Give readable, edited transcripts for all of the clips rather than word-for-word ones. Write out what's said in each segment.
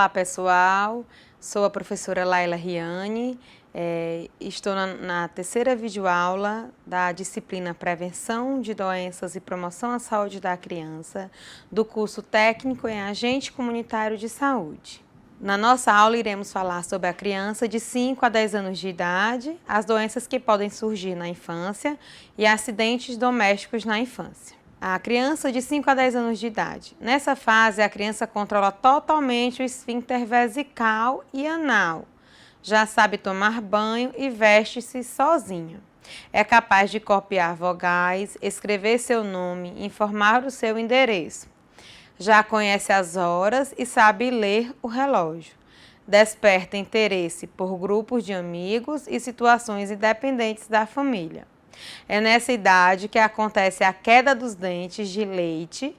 Olá pessoal, sou a professora Laila Riane, estou na terceira videoaula da disciplina Prevenção de Doenças e Promoção à Saúde da Criança, do curso técnico em Agente Comunitário de Saúde. Na nossa aula iremos falar sobre a criança de 5 a 10 anos de idade, as doenças que podem surgir na infância e acidentes domésticos na infância. A criança de 5 a 10 anos de idade. Nessa fase, a criança controla totalmente o esfíncter vesical e anal. Já sabe tomar banho e veste-se sozinha. É capaz de copiar vogais, escrever seu nome, informar o seu endereço. Já conhece as horas e sabe ler o relógio. Desperta interesse por grupos de amigos e situações independentes da família. É nessa idade que acontece a queda dos dentes de leite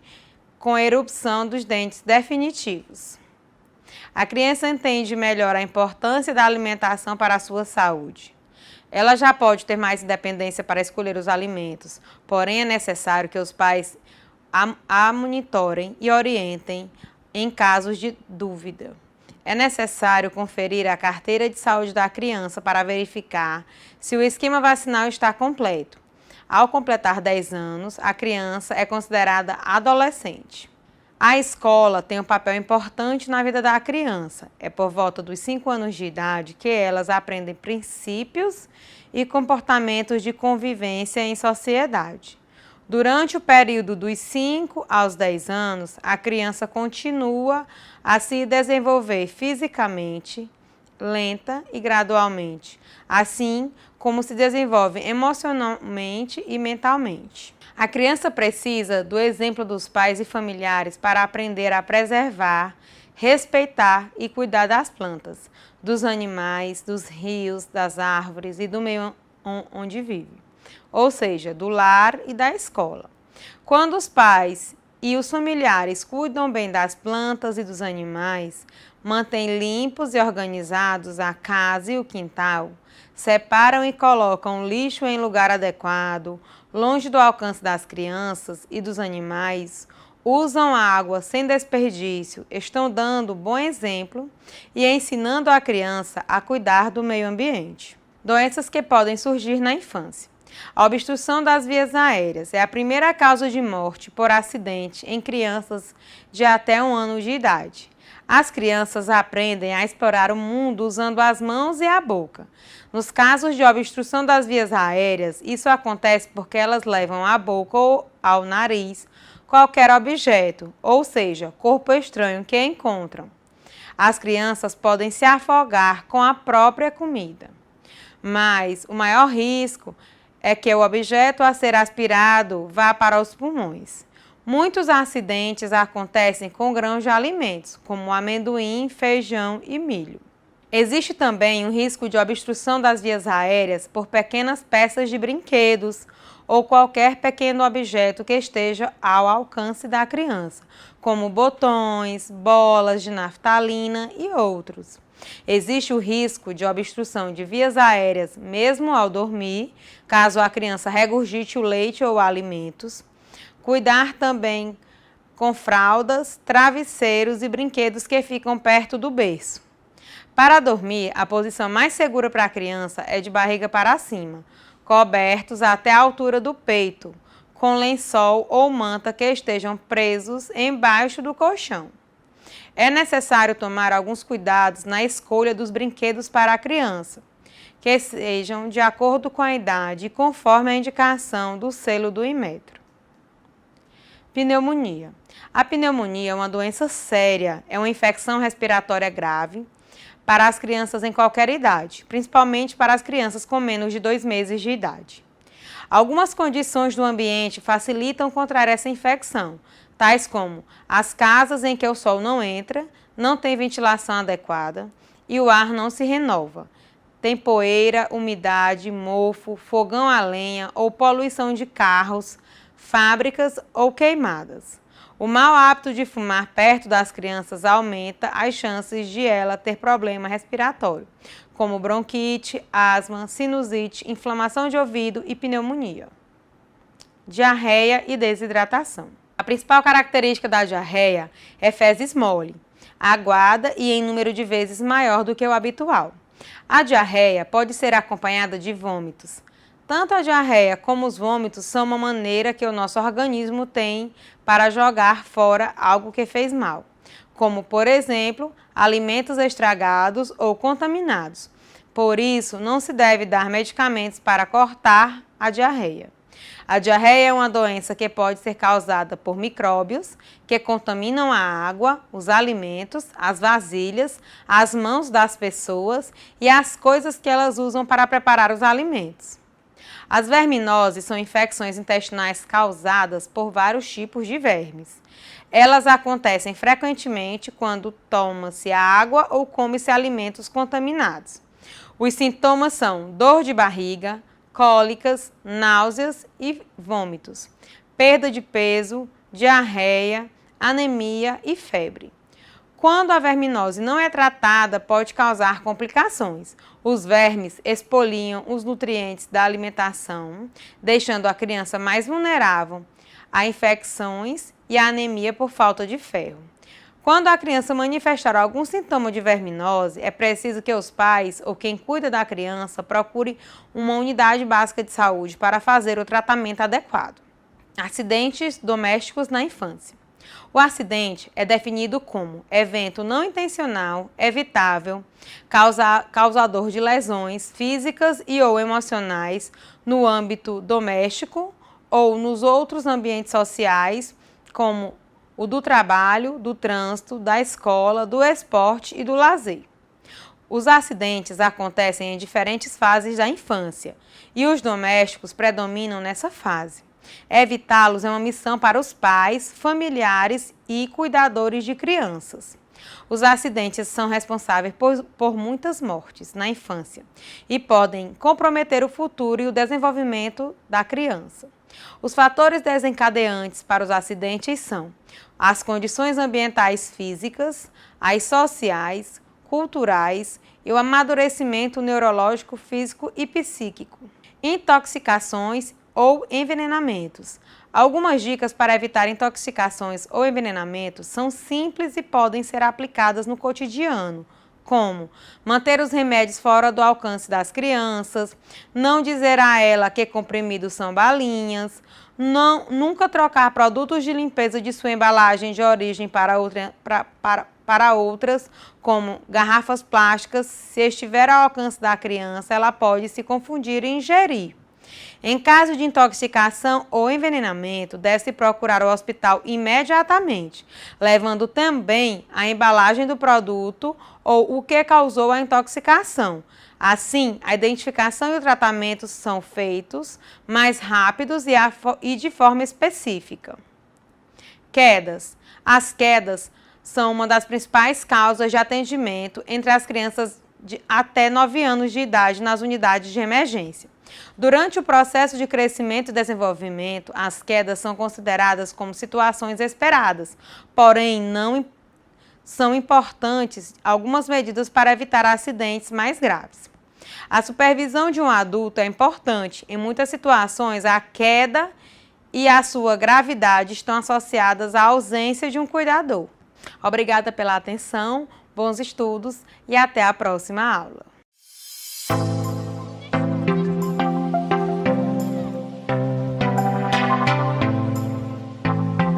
com a erupção dos dentes definitivos. A criança entende melhor a importância da alimentação para a sua saúde. Ela já pode ter mais independência para escolher os alimentos, porém é necessário que os pais a monitorem e orientem em casos de dúvida. É necessário conferir a carteira de saúde da criança para verificar se o esquema vacinal está completo. Ao completar 10 anos, a criança é considerada adolescente. A escola tem um papel importante na vida da criança. É por volta dos 5 anos de idade que elas aprendem princípios e comportamentos de convivência em sociedade. Durante o período dos 5 aos 10 anos, a criança continua a se desenvolver fisicamente, lenta e gradualmente, assim como se desenvolve emocionalmente e mentalmente. A criança precisa do exemplo dos pais e familiares para aprender a preservar, respeitar e cuidar das plantas, dos animais, dos rios, das árvores e do meio onde vive. Ou seja, do lar e da escola. Quando os pais e os familiares cuidam bem das plantas e dos animais, mantêm limpos e organizados a casa e o quintal, separam e colocam lixo em lugar adequado, longe do alcance das crianças e dos animais, usam a água sem desperdício, estão dando bom exemplo e ensinando a criança a cuidar do meio ambiente. Doenças que podem surgir na infância. A obstrução das vias aéreas é a primeira causa de morte por acidente em crianças de até 1 ano de idade. As crianças aprendem a explorar o mundo usando as mãos e a boca. Nos casos de obstrução das vias aéreas, isso acontece porque elas levam à boca ou ao nariz qualquer objeto, ou seja, corpo estranho que encontram. As crianças podem se afogar com a própria comida. Mas o maior risco é que o objeto a ser aspirado vá para os pulmões. Muitos acidentes acontecem com grãos de alimentos, como amendoim, feijão e milho. Existe também um risco de obstrução das vias aéreas por pequenas peças de brinquedos ou qualquer pequeno objeto que esteja ao alcance da criança, como botões, bolas de naftalina e outros. Existe o risco de obstrução de vias aéreas mesmo ao dormir, caso a criança regurgite o leite ou alimentos. Cuidar também com fraldas, travesseiros e brinquedos que ficam perto do berço. Para dormir, a posição mais segura para a criança é de barriga para cima, cobertos até a altura do peito, com lençol ou manta que estejam presos embaixo do colchão. É necessário tomar alguns cuidados na escolha dos brinquedos para a criança, que sejam de acordo com a idade e conforme a indicação do selo do Inmetro. Pneumonia. A pneumonia é uma doença séria, é uma infecção respiratória grave para as crianças em qualquer idade, principalmente para as crianças com menos de 2 meses de idade. Algumas condições do ambiente facilitam contrair essa infecção, tais como as casas em que o sol não entra, não tem ventilação adequada e o ar não se renova. Tem poeira, umidade, mofo, fogão a lenha ou poluição de carros, fábricas ou queimadas. O mau hábito de fumar perto das crianças aumenta as chances de ela ter problema respiratório, como bronquite, asma, sinusite, inflamação de ouvido e pneumonia. Diarreia e desidratação. A principal característica da diarreia é fezes mole. aguada e em número de vezes maior do que o habitual. A diarreia pode ser acompanhada de vômitos. Tanto a diarreia como os vômitos são uma maneira que o nosso organismo tem para jogar fora algo que fez mal, como, por exemplo, alimentos estragados ou contaminados. Por isso, não se deve dar medicamentos para cortar a diarreia. A diarreia é uma doença que pode ser causada por micróbios que contaminam a água, os alimentos, as vasilhas, as mãos das pessoas e as coisas que elas usam para preparar os alimentos. As verminoses são infecções intestinais causadas por vários tipos de vermes. Elas acontecem frequentemente quando toma-se água ou come-se alimentos contaminados. Os sintomas são dor de barriga, cólicas, náuseas e vômitos, perda de peso, diarreia, anemia e febre. Quando a verminose não é tratada, pode causar complicações. Os vermes expoliam os nutrientes da alimentação, deixando a criança mais vulnerável a infecções e a anemia por falta de ferro. Quando a criança manifestar algum sintoma de verminose, é preciso que os pais ou quem cuida da criança procure uma unidade básica de saúde para fazer o tratamento adequado. Acidentes domésticos na infância. O acidente é definido como evento não intencional, evitável, causador de lesões físicas e ou emocionais no âmbito doméstico ou nos outros ambientes sociais, como o do trabalho, do trânsito, da escola, do esporte e do lazer. Os acidentes acontecem em diferentes fases da infância e os domésticos predominam nessa fase. Evitá-los é uma missão para os pais, familiares e cuidadores de crianças. Os acidentes são responsáveis por muitas mortes na infância e podem comprometer o futuro e o desenvolvimento da criança. Os fatores desencadeantes para os acidentes são as condições ambientais físicas, as sociais, culturais e o amadurecimento neurológico, físico e psíquico. Intoxicações ou envenenamentos. Algumas dicas para evitar intoxicações ou envenenamentos são simples e podem ser aplicadas no cotidiano, como manter os remédios fora do alcance das crianças, não dizer a ela que comprimidos são balinhas, nunca trocar produtos de limpeza de sua embalagem de origem para outras, como garrafas plásticas. Se estiver ao alcance da criança, ela pode se confundir e ingerir. Em caso de intoxicação ou envenenamento, deve-se procurar o hospital imediatamente, levando também a embalagem do produto ou o que causou a intoxicação. Assim, a identificação e o tratamento são feitos mais rápidos e de forma específica. Quedas. As quedas são uma das principais causas de atendimento entre as crianças de até 9 anos de idade nas unidades de emergência. Durante o processo de crescimento e desenvolvimento, as quedas são consideradas como situações esperadas, porém não são importantes algumas medidas para evitar acidentes mais graves. A supervisão de um adulto é importante. Em muitas situações, a queda e a sua gravidade estão associadas à ausência de um cuidador. Obrigada pela atenção, bons estudos e até a próxima aula.